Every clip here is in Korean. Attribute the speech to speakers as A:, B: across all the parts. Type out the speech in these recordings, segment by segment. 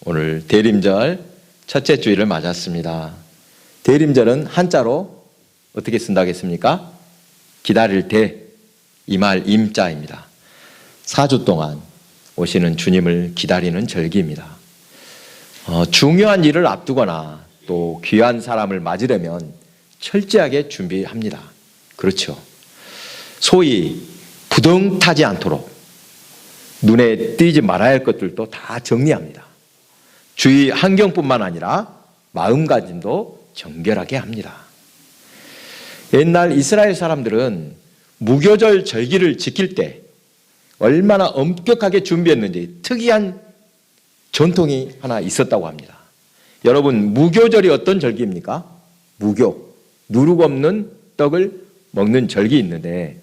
A: 오늘 대림절 첫째 주일을 맞았습니다. 대림절은 한자로 어떻게 쓴다겠습니까? 기다릴 때, 이 말 임자입니다. 4주 동안 오시는 주님을 기다리는 절기입니다. 중요한 일을 앞두거나 또 귀한 사람을 맞으려면 철저하게 준비합니다. 그렇죠. 소위 부동 타지 않도록 눈에 띄지 말아야 할 것들도 다 정리합니다. 주위 환경뿐만 아니라 마음가짐도 정결하게 합니다. 옛날 이스라엘 사람들은 무교절 절기를 지킬 때 얼마나 엄격하게 준비했는지 특이한 전통이 하나 있었다고 합니다. 여러분, 무교절이 어떤 절기입니까? 무교, 누룩 없는 떡을 먹는 절기 있는데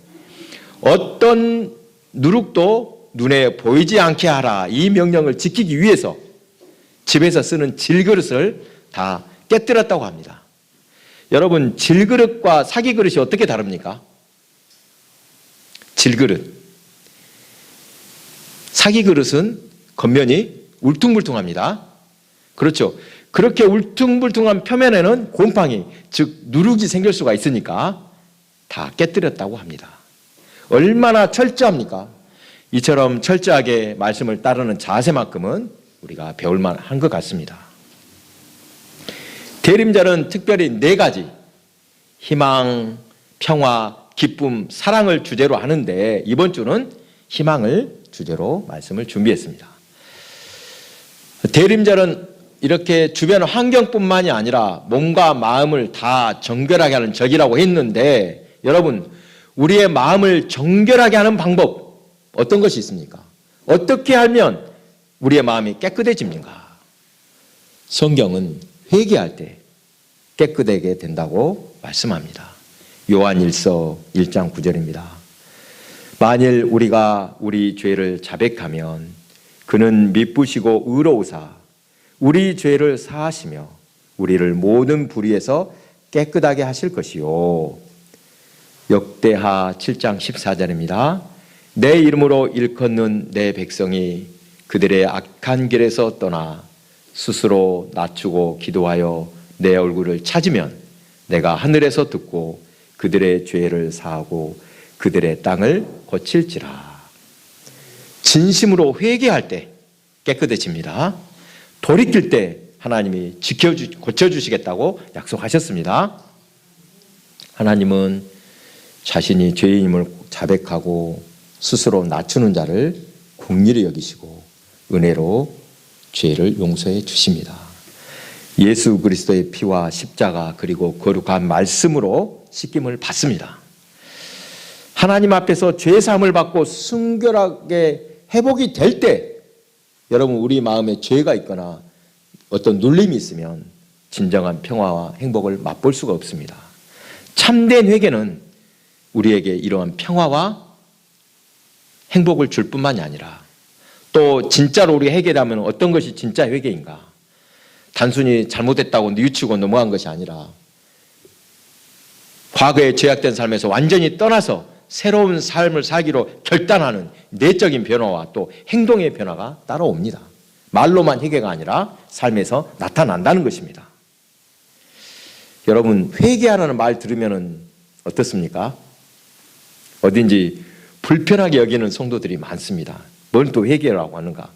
A: 어떤 누룩도 눈에 보이지 않게 하라, 이 명령을 지키기 위해서 집에서 쓰는 질그릇을 다 깨뜨렸다고 합니다. 여러분, 질그릇과 사기그릇이 어떻게 다릅니까? 질그릇, 사기그릇은 겉면이 울퉁불퉁합니다. 그렇죠. 그렇게 울퉁불퉁한 표면에는 곰팡이, 즉 누룩이 생길 수가 있으니까 다 깨뜨렸다고 합니다. 얼마나 철저합니까? 이처럼 철저하게 말씀을 따르는 자세만큼은 우리가 배울 만한 것 같습니다. 대림절은 특별히 4가지 희망, 평화, 기쁨, 사랑을 주제로 하는데 이번 주는 희망을 주제로 말씀을 준비했습니다. 대림절은 이렇게 주변 환경뿐만이 아니라 몸과 마음을 다 정결하게 하는 절기라고 했는데 여러분, 우리의 마음을 정결하게 하는 방법 어떤 것이 있습니까? 어떻게 하면 우리의 마음이 깨끗해집니까? 성경은 회개할 때 깨끗하게 된다고 말씀합니다. 요한일서 1장 9절입니다. 만일 우리가 우리 죄를 자백하면 그는 미쁘시고 의로우사 우리 죄를 사하시며 우리를 모든 불의에서 깨끗하게 하실 것이요. 역대하 7장 14절입니다. 내 이름으로 일컫는 내 백성이 그들의 악한 길에서 떠나 스스로 낮추고 기도하여 내 얼굴을 찾으면 내가 하늘에서 듣고 그들의 죄를 사하고 그들의 땅을 고칠지라. 진심으로 회개할 때 깨끗해집니다. 돌이킬 때 하나님이 고쳐주시겠다고 약속하셨습니다. 하나님은 자신이 죄인임을 자백하고 스스로 낮추는 자를 긍휼히 여기시고 은혜로 죄를 용서해 주십니다. 예수 그리스도의 피와 십자가 그리고 거룩한 말씀으로 씻김을 받습니다. 하나님 앞에서 죄사함을 받고 순결하게 회복이 될 때 여러분, 우리 마음에 죄가 있거나 어떤 눌림이 있으면 진정한 평화와 행복을 맛볼 수가 없습니다. 참된 회개는 우리에게 이러한 평화와 행복을 줄 뿐만이 아니라 또 진짜로 우리 회개라면 어떤 것이 진짜 회개인가? 단순히 잘못했다고 뉘우치고 넘어간 것이 아니라 과거에 죄악된 삶에서 완전히 떠나서 새로운 삶을 살기로 결단하는 내적인 변화와 또 행동의 변화가 따라옵니다. 말로만 회개가 아니라 삶에서 나타난다는 것입니다. 여러분, 회개하라는 말 들으면 어떻습니까? 어딘지 불편하게 여기는 성도들이 많습니다. 뭘 또 회개라고 하는가?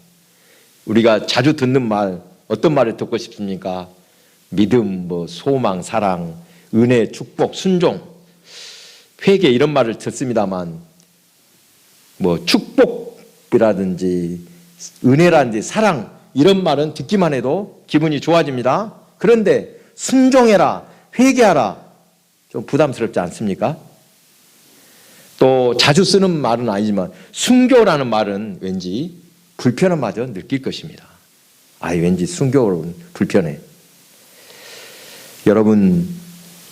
A: 우리가 자주 듣는 말, 어떤 말을 듣고 싶습니까? 믿음, 소망, 사랑, 은혜, 축복, 순종, 회개 이런 말을 듣습니다만 축복이라든지 은혜라든지 사랑 이런 말은 듣기만 해도 기분이 좋아집니다. 그런데 순종해라, 회개하라 좀 부담스럽지 않습니까? 또 자주 쓰는 말은 아니지만 순교라는 말은 왠지 불편함마저 느낄 것입니다. 왠지 순교는 불편해. 여러분,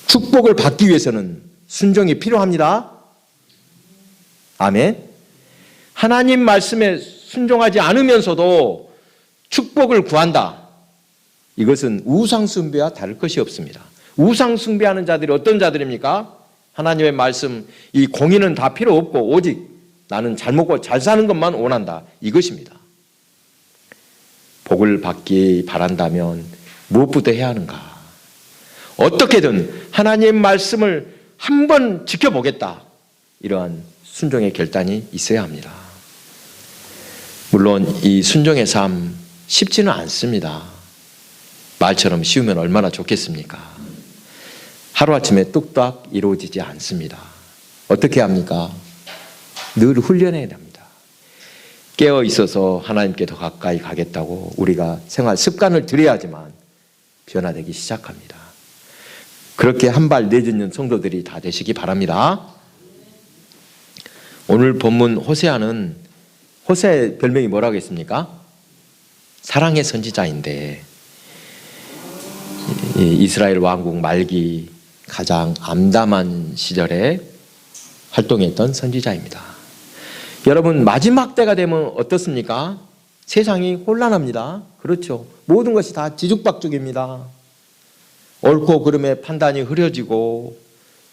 A: 축복을 받기 위해서는 순종이 필요합니다. 아멘. 하나님 말씀에 순종하지 않으면서도 축복을 구한다. 이것은 우상숭배와 다를 것이 없습니다. 우상숭배하는 자들이 어떤 자들입니까? 하나님의 말씀, 이 공의는 다 필요 없고 오직 나는 잘 먹고 잘 사는 것만 원한다. 이것입니다. 복을 받기 바란다면 무엇부터 해야 하는가? 어떻게든 하나님의 말씀을 한번 지켜보겠다. 이러한 순종의 결단이 있어야 합니다. 물론 이 순종의 삶 쉽지는 않습니다. 말처럼 쉬우면 얼마나 좋겠습니까? 하루아침에 뚝딱 이루어지지 않습니다. 어떻게 합니까? 늘 훈련해야 합니다. 깨어 있어서 하나님께 더 가까이 가겠다고 우리가 생활 습관을 들여야지만 변화되기 시작합니다. 그렇게 한 발 내딛는 성도들이 다 되시기 바랍니다. 오늘 본문 호세아는, 호세아의 별명이 뭐라고 했습니까? 사랑의 선지자인데 이스라엘 왕국 말기 가장 암담한 시절에 활동했던 선지자입니다. 여러분, 마지막 때가 되면 어떻습니까? 세상이 혼란합니다. 그렇죠. 모든 것이 다 뒤죽박죽입니다. 옳고 그름의 판단이 흐려지고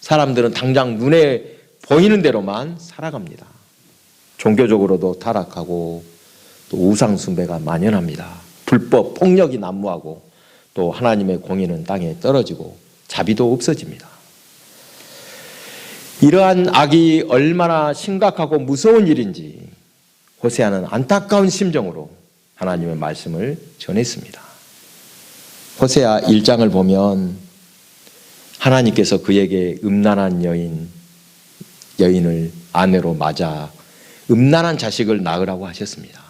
A: 사람들은 당장 눈에 보이는 대로만 살아갑니다. 종교적으로도 타락하고 또 우상 숭배가 만연합니다. 불법 폭력이 난무하고 또 하나님의 공의는 땅에 떨어지고 자비도 없어집니다. 이러한 악이 얼마나 심각하고 무서운 일인지 호세아는 안타까운 심정으로 하나님의 말씀을 전했습니다. 호세아 1장을 보면 하나님께서 그에게 음란한 여인을 아내로 맞아 음란한 자식을 낳으라고 하셨습니다.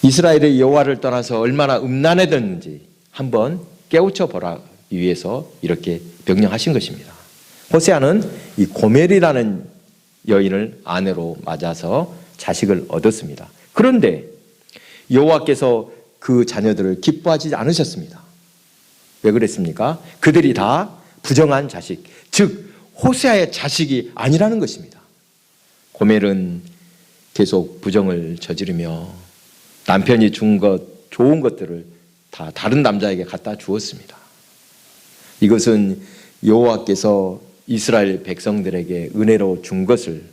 A: 이스라엘의 여호와를 떠나서 얼마나 음란해졌는지 한번 깨우쳐 보라 위해서 이렇게 명령하신 것입니다. 호세아는 이 고멜이라는 여인을 아내로 맞아서 자식을 얻었습니다. 그런데 여호와께서 그 자녀들을 기뻐하지 않으셨습니다. 왜 그랬습니까? 그들이 다 부정한 자식, 즉 호세아의 자식이 아니라는 것입니다. 고멜은 계속 부정을 저지르며 남편이 준 것, 좋은 것들을 다 다른 남자에게 갖다 주었습니다. 이것은 여호와께서 이스라엘 백성들에게 은혜로 준 것을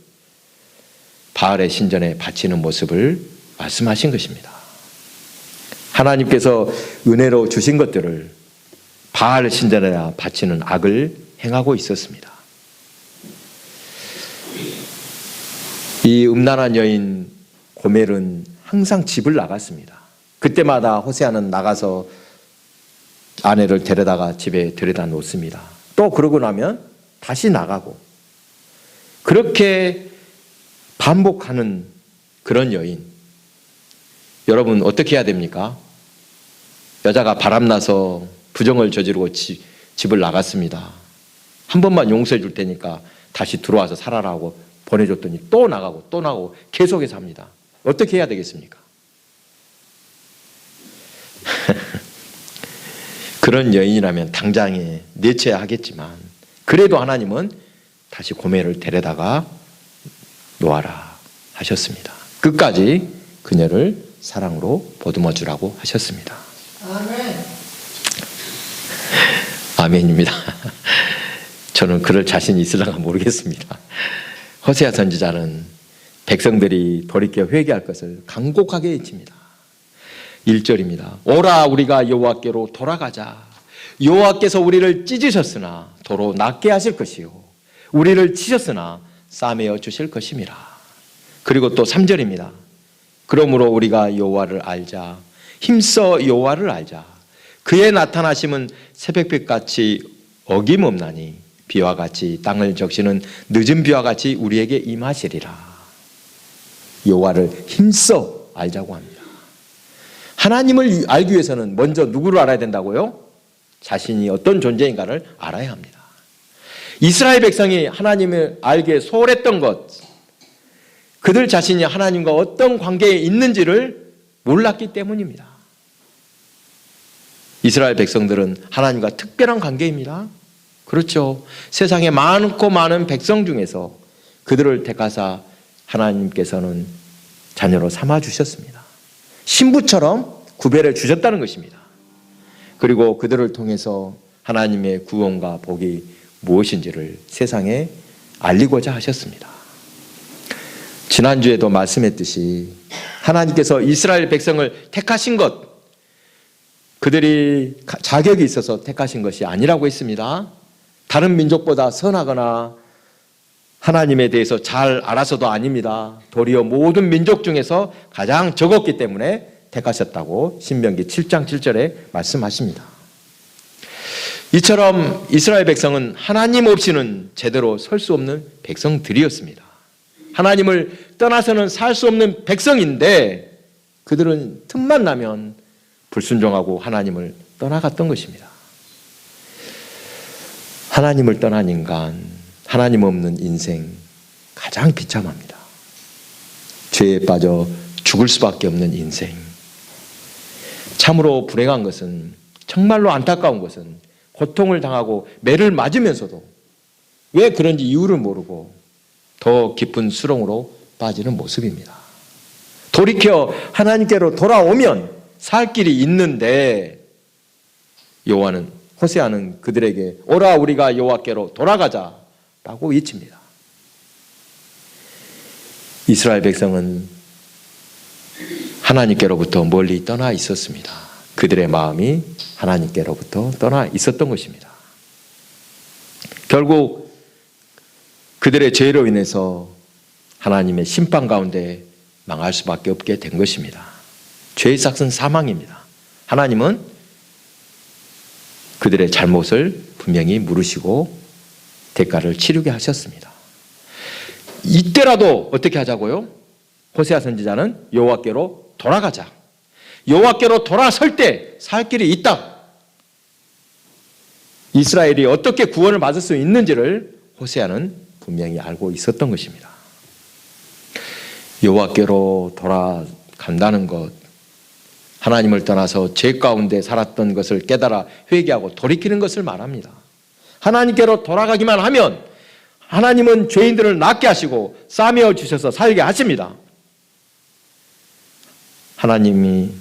A: 바알의 신전에 바치는 모습을 말씀하신 것입니다. 하나님께서 은혜로 주신 것들을 바알 신전에 바치는 악을 행하고 있었습니다. 이 음란한 여인 고멜은 항상 집을 나갔습니다. 그때마다 호세아는 나가서 아내를 데려다가 집에 들여다 놓습니다. 또 그러고 나면 다시 나가고 그렇게 반복하는 그런 여인. 여러분 어떻게 해야 됩니까? 여자가 바람나서 부정을 저지르고 집을 나갔습니다. 한 번만 용서해 줄 테니까 다시 들어와서 살아라고 보내줬더니 또 나가고 계속해서 합니다. 어떻게 해야 되겠습니까? 그런 여인이라면 당장에 내쳐야 하겠지만 그래도 하나님은 다시 고멜을 데려다가 놓아라 하셨습니다. 끝까지 그녀를 사랑으로 보듬어 주라고 하셨습니다. 아멘. 아멘입니다. 저는 그럴 자신이 있을런가 모르겠습니다. 호세아 선지자는 백성들이 돌이켜 회개할 것을 간곡하게 외칩니다. 1절입니다. 오라 우리가 여호와께로 돌아가자. 여호와께서 우리를 찢으셨으나 도로 낫게 하실 것이요 우리를 치셨으나 싸매어 주실 것임이라. 그리고 또 3절입니다. 그러므로 우리가 여호와를 알자. 힘써 여호와를 알자. 그의 나타나심은 새벽빛같이 어김없나니 비와 같이 땅을 적시는 늦은 비와 같이 우리에게 임하시리라. 여호와를 힘써 알자고 합니다. 하나님을 알기 위해서는 먼저 누구를 알아야 된다고요? 자신이 어떤 존재인가를 알아야 합니다. 이스라엘 백성이 하나님을 알기에 소홀했던 것, 그들 자신이 하나님과 어떤 관계에 있는지를 몰랐기 때문입니다. 이스라엘 백성들은 하나님과 특별한 관계입니다. 그렇죠. 세상에 많고 많은 백성 중에서 그들을 택하사 하나님께서는 자녀로 삼아주셨습니다. 신부처럼 구별해 주셨다는 것입니다. 그리고 그들을 통해서 하나님의 구원과 복이 무엇인지를 세상에 알리고자 하셨습니다. 지난주에도 말씀했듯이 하나님께서 이스라엘 백성을 택하신 것, 그들이 자격이 있어서 택하신 것이 아니라고 했습니다. 다른 민족보다 선하거나 하나님에 대해서 잘 알아서도 아닙니다. 도리어 모든 민족 중에서 가장 적었기 때문에 택하셨다고 신명기 7장 7절에 말씀하십니다. 이처럼 이스라엘 백성은 하나님 없이는 제대로 설 수 없는 백성들이었습니다. 하나님을 떠나서는 살 수 없는 백성인데 그들은 틈만 나면 불순종하고 하나님을 떠나갔던 것입니다. 하나님을 떠난 인간, 하나님 없는 인생 가장 비참합니다. 죄에 빠져 죽을 수밖에 없는 인생. 참으로 불행한 것은, 정말로 안타까운 것은 고통을 당하고 매를 맞으면서도 왜 그런지 이유를 모르고 더 깊은 수렁으로 빠지는 모습입니다. 돌이켜 하나님께로 돌아오면 살 길이 있는데 호세아는 그들에게 오라 우리가 여호와께로 돌아가자라고 외칩니다. 이스라엘 백성은 하나님께로부터 멀리 떠나 있었습니다. 그들의 마음이 하나님께로부터 떠나 있었던 것입니다. 결국 그들의 죄로 인해서 하나님의 심판 가운데 망할 수밖에 없게 된 것입니다. 죄의 삭은 사망입니다. 하나님은 그들의 잘못을 분명히 물으시고 대가를 치르게 하셨습니다. 이때라도 어떻게 하자고요? 호세아 선지자는 여호와께로 돌아가자. 여호와께로 돌아설 때 살 길이 있다. 이스라엘이 어떻게 구원을 받을 수 있는지를 호세아는 분명히 알고 있었던 것입니다. 여호와께로 돌아간다는 것, 하나님을 떠나서 죄 가운데 살았던 것을 깨달아 회개하고 돌이키는 것을 말합니다. 하나님께로 돌아가기만 하면 하나님은 죄인들을 낫게 하시고 싸매어 주셔서 살게 하십니다. 하나님이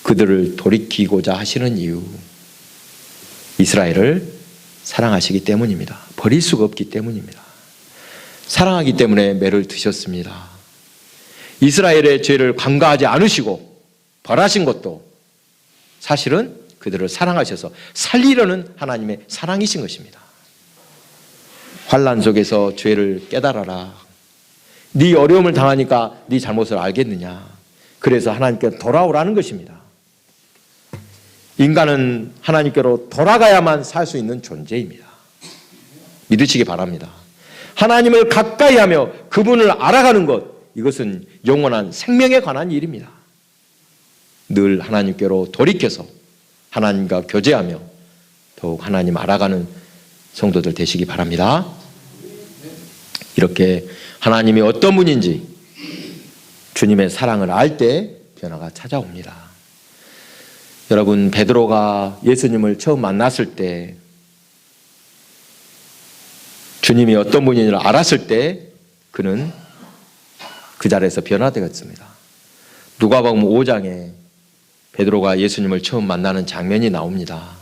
A: 그들을 돌이키고자 하시는 이유, 이스라엘을 사랑하시기 때문입니다. 버릴 수가 없기 때문입니다. 사랑하기 때문에 매를 드셨습니다. 이스라엘의 죄를 간과하지 않으시고 벌하신 것도 사실은 그들을 사랑하셔서 살리려는 하나님의 사랑이신 것입니다. 환난 속에서 죄를 깨달아라. 네 어려움을 당하니까 네 잘못을 알겠느냐. 그래서 하나님께 돌아오라는 것입니다. 인간은 하나님께로 돌아가야만 살 수 있는 존재입니다. 믿으시기 바랍니다. 하나님을 가까이 하며 그분을 알아가는 것, 이것은 영원한 생명에 관한 일입니다. 늘 하나님께로 돌이켜서 하나님과 교제하며 더욱 하나님 알아가는 성도들 되시기 바랍니다. 이렇게 하나님이 어떤 분인지 주님의 사랑을 알 때 변화가 찾아옵니다. 여러분, 베드로가 예수님을 처음 만났을 때 주님이 어떤 분인지를 알았을 때 그는 그 자리에서 변화되었습니다. 누가복음 5장에 베드로가 예수님을 처음 만나는 장면이 나옵니다.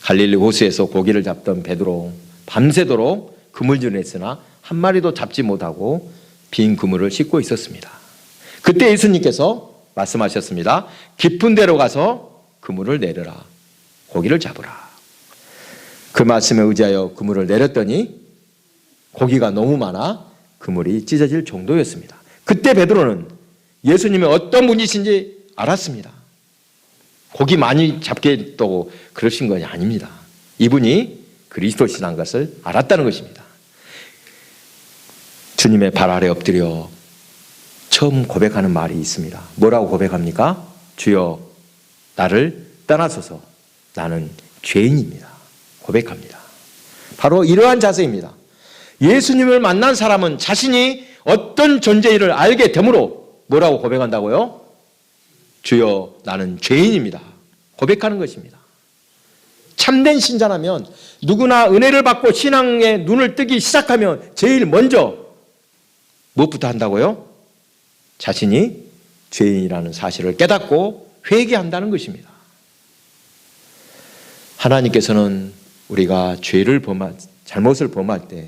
A: 갈릴리 호수에서 고기를 잡던 베드로, 밤새도록 그물질을 했으나 한 마리도 잡지 못하고 빈 그물을 싣고 있었습니다. 그때 예수님께서 말씀하셨습니다. 깊은 데로 가서 그물을 내려라. 고기를 잡으라. 그 말씀에 의지하여 그물을 내렸더니 고기가 너무 많아 그물이 찢어질 정도였습니다. 그때 베드로는 예수님이 어떤 분이신지 알았습니다. 고기 많이 잡겠다고 그러신 것이 아닙니다. 이분이 그리스도시라는 것을 알았다는 것입니다. 주님의 발 아래 엎드려 처음 고백하는 말이 있습니다. 뭐라고 고백합니까? 주여, 나를 떠나소서. 나는 죄인입니다. 고백합니다. 바로 이러한 자세입니다. 예수님을 만난 사람은 자신이 어떤 존재인지를 알게 되므로 뭐라고 고백한다고요? 주여, 나는 죄인입니다. 고백하는 것입니다. 참된 신자라면 누구나 은혜를 받고 신앙의 눈을 뜨기 시작하면 제일 먼저 무엇부터 한다고요? 자신이 죄인이라는 사실을 깨닫고 회개한다는 것입니다. 하나님께서는 우리가 잘못을 범할 때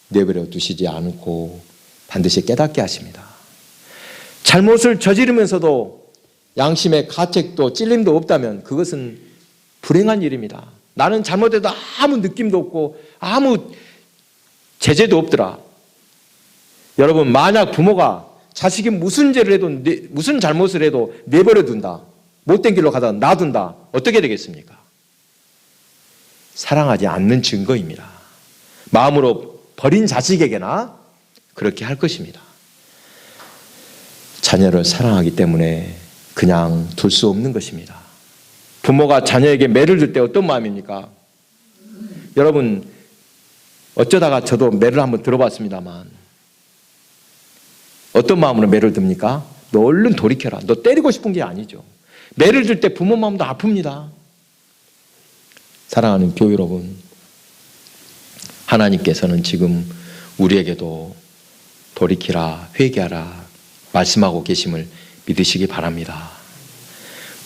A: 내버려 두시지 않고 반드시 깨닫게 하십니다. 잘못을 저지르면서도 양심의 가책도 찔림도 없다면 그것은 불행한 일입니다. 나는 잘못해도 아무 느낌도 없고 아무 제재도 없더라. 여러분, 만약 부모가 자식이 무슨 죄를 해도 무슨 잘못을 해도 내버려 둔다, 못된 길로 가다 놔둔다, 어떻게 되겠습니까? 사랑하지 않는 증거입니다. 마음으로 버린 자식에게나 그렇게 할 것입니다. 자녀를 사랑하기 때문에 그냥 둘 수 없는 것입니다. 부모가 자녀에게 매를 들 때 어떤 마음입니까? 여러분, 어쩌다가 저도 매를 한번 들어봤습니다만 어떤 마음으로 매를 듭니까? 너 얼른 돌이켜라. 너 때리고 싶은 게 아니죠. 매를 들 때 부모 마음도 아픕니다. 사랑하는 교회 여러분, 하나님께서는 지금 우리에게도 돌이키라, 회개하라 말씀하고 계심을 믿으시기 바랍니다.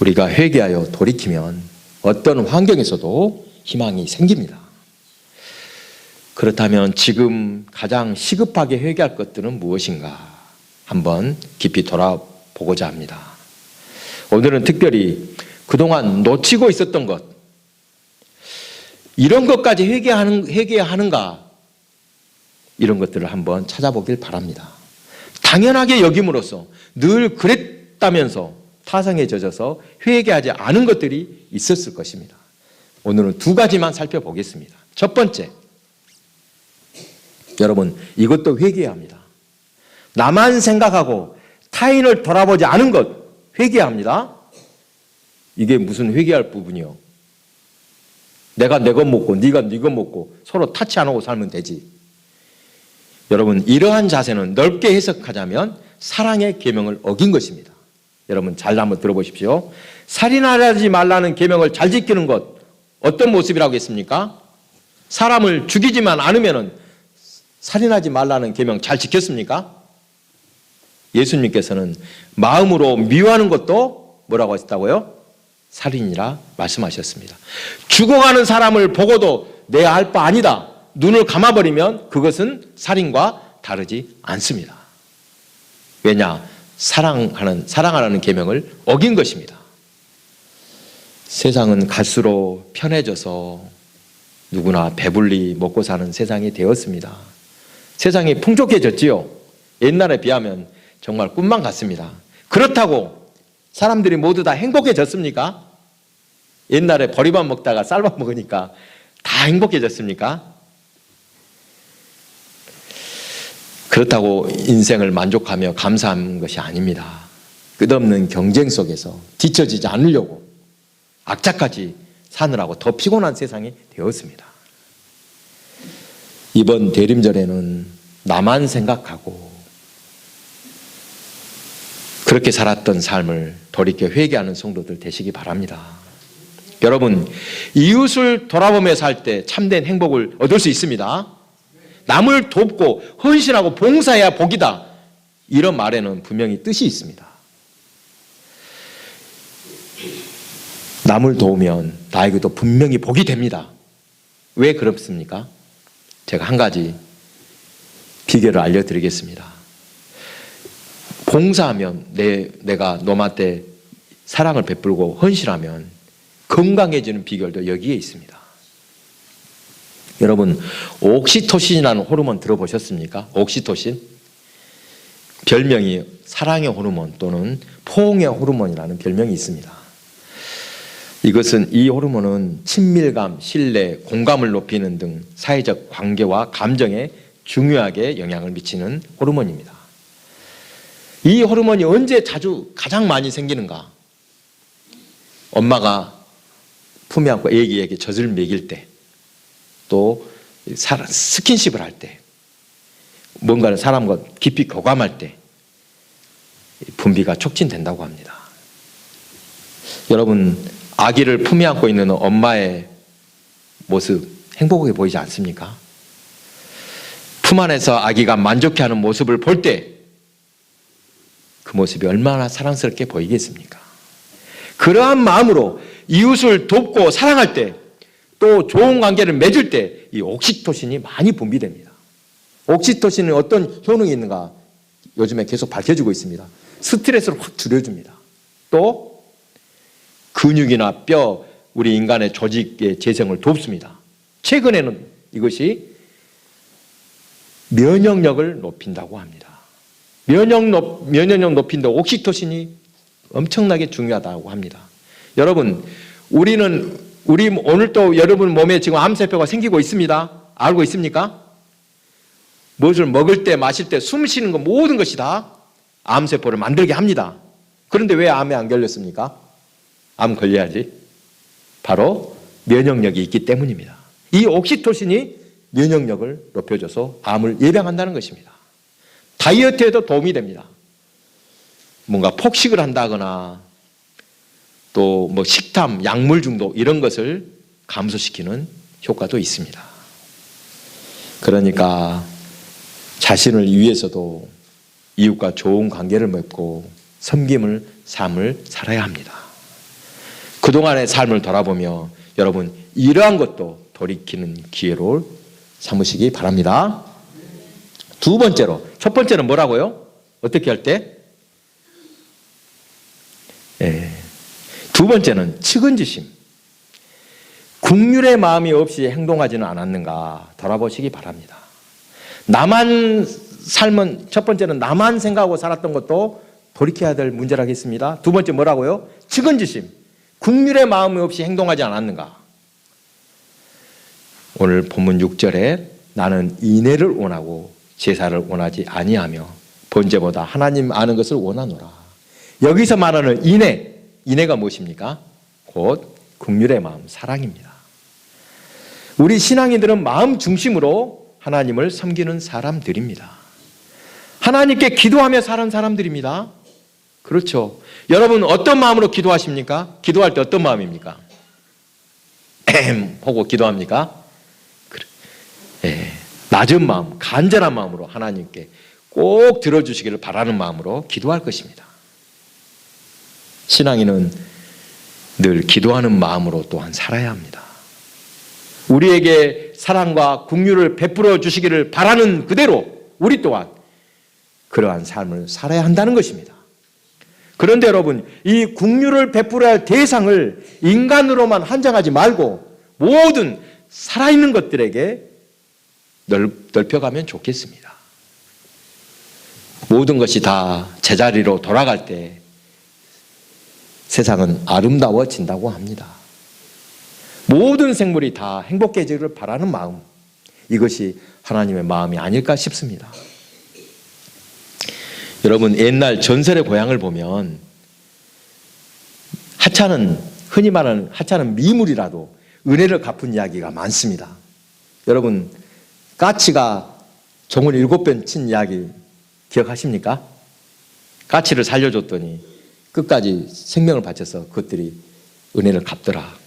A: 우리가 회개하여 돌이키면 어떤 환경에서도 희망이 생깁니다. 그렇다면 지금 가장 시급하게 회개할 것들은 무엇인가? 한번 깊이 돌아보고자 합니다. 오늘은 특별히 그동안 놓치고 있었던 것, 이런 것까지 회개해야 하는가? 이런 것들을 한번 찾아보길 바랍니다. 당연하게 여김으로써 늘 그랬다면서 타성에 젖어서 회개하지 않은 것들이 있었을 것입니다. 오늘은 두 가지만 살펴보겠습니다. 첫 번째, 여러분, 이것도 회개해야 합니다. 나만 생각하고 타인을 돌아보지 않은 것 회개해야 합니다. 이게 무슨 회개할 부분이요? 내가 내 것 먹고 네가 네 것 먹고 서로 타치 안 하고 살면 되지. 여러분, 이러한 자세는 넓게 해석하자면 사랑의 계명을 어긴 것입니다. 여러분, 잘 한번 들어보십시오. 살인하지 말라는 계명을 잘 지키는 것, 어떤 모습이라고 했습니까? 사람을 죽이지만 않으면 살인하지 말라는 계명 잘 지켰습니까? 예수님께서는 마음으로 미워하는 것도 뭐라고 하셨다고요? 살인이라 말씀하셨습니다. 죽어가는 사람을 보고도 내 알 바 아니다, 눈을 감아버리면 그것은 살인과 다르지 않습니다. 왜냐? 사랑하라는 계명을 어긴 것입니다. 세상은 갈수록 편해져서 누구나 배불리 먹고 사는 세상이 되었습니다. 세상이 풍족해졌지요. 옛날에 비하면 정말 꿈만 같습니다. 그렇다고 사람들이 모두 다 행복해졌습니까? 옛날에 보리밥 먹다가 쌀밥 먹으니까 다 행복해졌습니까? 그렇다고 인생을 만족하며 감사한 것이 아닙니다. 끝없는 경쟁 속에서 뒤처지지 않으려고 악착같이 사느라고 더 피곤한 세상이 되었습니다. 이번 대림절에는 나만 생각하고 그렇게 살았던 삶을 돌이켜 회개하는 성도들 되시기 바랍니다. 여러분, 이웃을 돌아보며 살 때 참된 행복을 얻을 수 있습니다. 남을 돕고 헌신하고 봉사해야 복이다, 이런 말에는 분명히 뜻이 있습니다. 남을 도우면 나에게도 분명히 복이 됩니다. 왜 그렇습니까? 제가 한 가지 비결을 알려드리겠습니다. 봉사하면 내가 너한테 사랑을 베풀고 헌신하면 건강해지는 비결도 여기에 있습니다. 여러분, 옥시토신이라는 호르몬 들어보셨습니까? 옥시토신? 별명이 사랑의 호르몬 또는 포옹의 호르몬이라는 별명이 있습니다. 이 호르몬은 친밀감, 신뢰, 공감을 높이는 등 사회적 관계와 감정에 중요하게 영향을 미치는 호르몬입니다. 이 호르몬이 언제 가장 많이 생기는가? 엄마가 품에 안고 애기에게 젖을 먹일 때, 또 스킨십을 할 때, 뭔가를 사람과 깊이 교감할 때 분비가 촉진된다고 합니다. 여러분, 아기를 품에 안고 있는 엄마의 모습 행복해 보이지 않습니까? 품 안에서 아기가 만족해하는 모습을 볼 때 그 모습이 얼마나 사랑스럽게 보이겠습니까? 그러한 마음으로 이웃을 돕고 사랑할 때, 또 좋은 관계를 맺을 때 이 옥시토신이 많이 분비됩니다. 옥시토신은 어떤 효능이 있는가 요즘에 계속 밝혀지고 있습니다. 스트레스를 확 줄여줍니다. 또 근육이나 뼈, 우리 인간의 조직의 재생을 돕습니다. 최근에는 이것이 면역력을 높인다고 합니다. 면역력 높인데 옥시토신이 엄청나게 중요하다고 합니다. 여러분, 우리 오늘도 여러분 몸에 지금 암세포가 생기고 있습니다. 알고 있습니까? 무엇을 먹을 때, 마실 때, 숨 쉬는 것 모든 것이 다 암세포를 만들게 합니다. 그런데 왜 암에 안 걸렸습니까? 암 걸려야지. 바로 면역력이 있기 때문입니다. 이 옥시토신이 면역력을 높여줘서 암을 예방한다는 것입니다. 다이어트에도 도움이 됩니다. 뭔가 폭식을 한다거나 또 뭐 식탐, 약물 중독 이런 것을 감소시키는 효과도 있습니다. 그러니까 자신을 위해서도 이웃과 좋은 관계를 맺고 섬김을 삶을 살아야 합니다. 그동안의 삶을 돌아보며 여러분 이러한 것도 돌이키는 기회로 삼으시기 바랍니다. 두 번째로, 첫 번째는 뭐라고요? 어떻게 할 때? 두 번째는 측은지심. 국률의 마음이 없이 행동하지는 않았는가 돌아보시기 바랍니다. 나만 삶은, 첫 번째는 나만 생각하고 살았던 것도 돌이켜야 될 문제라겠습니다. 두 번째 뭐라고요? 측은지심. 국률의 마음이 없이 행동하지 않았는가. 오늘 본문 6절에 나는 인애를 원하고 제사를 원하지 아니하며 번제보다 하나님 아는 것을 원하노라. 여기서 말하는 인애가 무엇입니까? 곧 국률의 마음, 사랑입니다. 우리 신앙인들은 마음 중심으로 하나님을 섬기는 사람들입니다. 하나님께 기도하며 사는 사람들입니다. 그렇죠. 여러분 어떤 마음으로 기도하십니까? 기도할 때 어떤 마음입니까? 하고 기도합니까? 낮은 마음, 간절한 마음으로 하나님께 꼭 들어주시기를 바라는 마음으로 기도할 것입니다. 신앙인은 늘 기도하는 마음으로 또한 살아야 합니다. 우리에게 사랑과 긍휼을 베풀어 주시기를 바라는 그대로 우리 또한 그러한 삶을 살아야 한다는 것입니다. 그런데 여러분, 이 긍휼을 베풀어야 할 대상을 인간으로만 한정하지 말고 모든 살아있는 것들에게 넓혀가면 좋겠습니다. 모든 것이 다 제자리로 돌아갈 때 세상은 아름다워진다고 합니다. 모든 생물이 다 행복해지기를 바라는 마음, 이것이 하나님의 마음이 아닐까 싶습니다. 여러분, 옛날 전설의 고향을 보면 하찮은, 흔히 말하는 하찮은 미물이라도 은혜를 갚은 이야기가 많습니다. 여러분, 까치가 종을 7번 친 이야기 기억하십니까? 까치를 살려줬더니 끝까지 생명을 바쳐서 그것들이 은혜를 갚더라.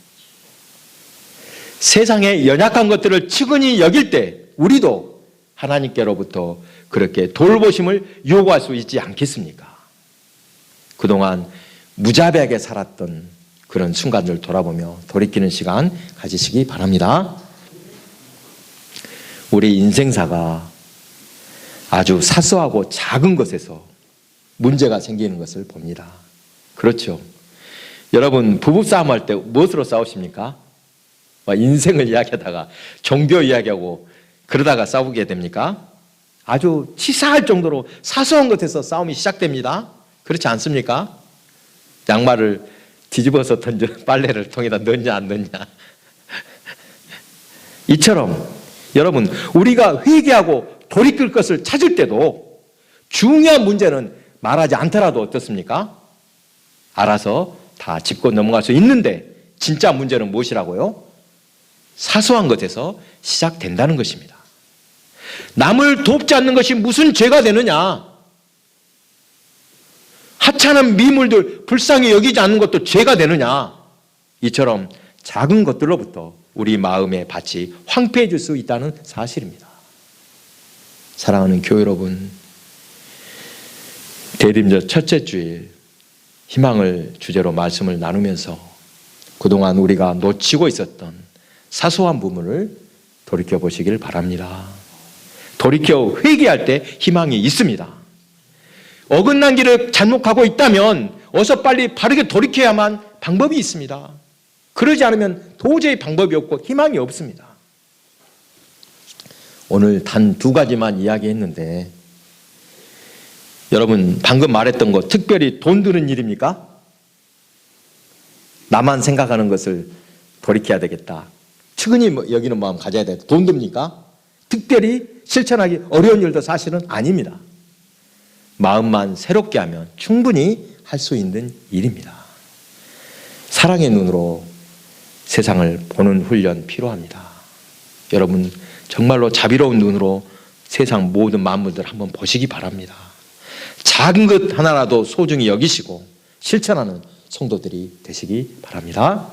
A: 세상의 연약한 것들을 측은히 여길 때 우리도 하나님께로부터 그렇게 돌보심을 요구할 수 있지 않겠습니까? 그동안 무자비하게 살았던 그런 순간들 돌아보며 돌이키는 시간 가지시기 바랍니다. 우리 인생사가 아주 사소하고 작은 것에서 문제가 생기는 것을 봅니다. 그렇죠. 여러분, 부부싸움 할 때 무엇으로 싸우십니까? 인생을 이야기하다가 종교 이야기하고 그러다가 싸우게 됩니까? 아주 치사할 정도로 사소한 것에서 싸움이 시작됩니다. 그렇지 않습니까? 양말을 뒤집어서 던져 빨래를 통에다 넣냐 안 넣냐. 이처럼 여러분, 우리가 회개하고 돌이킬 것을 찾을 때도 중요한 문제는 말하지 않더라도 어떻습니까? 알아서 다 짚고 넘어갈 수 있는데 진짜 문제는 무엇이라고요? 사소한 것에서 시작된다는 것입니다. 남을 돕지 않는 것이 무슨 죄가 되느냐? 하찮은 미물들 불쌍히 여기지 않는 것도 죄가 되느냐? 이처럼 작은 것들로부터 우리 마음의 밭이 황폐해질 수 있다는 사실입니다. 사랑하는 교회 여러분, 대림절 첫째 주일 희망을 주제로 말씀을 나누면서 그동안 우리가 놓치고 있었던 사소한 부분을 돌이켜 보시길 바랍니다. 돌이켜 회개할 때 희망이 있습니다. 어긋난 길을 잘못 가고 있다면 어서 빨리 바르게 돌이켜야만 방법이 있습니다. 그러지 않으면 도저히 방법이 없고 희망이 없습니다. 오늘 단 2가지만 이야기했는데 여러분 방금 말했던 거 특별히 돈 드는 일입니까? 나만 생각하는 것을 돌이켜야 되겠다. 측은히 여기는 마음 가져야 돼. 돈 듭니까? 특별히 실천하기 어려운 일도 사실은 아닙니다. 마음만 새롭게 하면 충분히 할 수 있는 일입니다. 사랑의 눈으로 세상을 보는 훈련 필요합니다. 여러분 정말로 자비로운 눈으로 세상 모든 만물들 한번 보시기 바랍니다. 작은 것 하나라도 소중히 여기시고 실천하는 성도들이 되시기 바랍니다.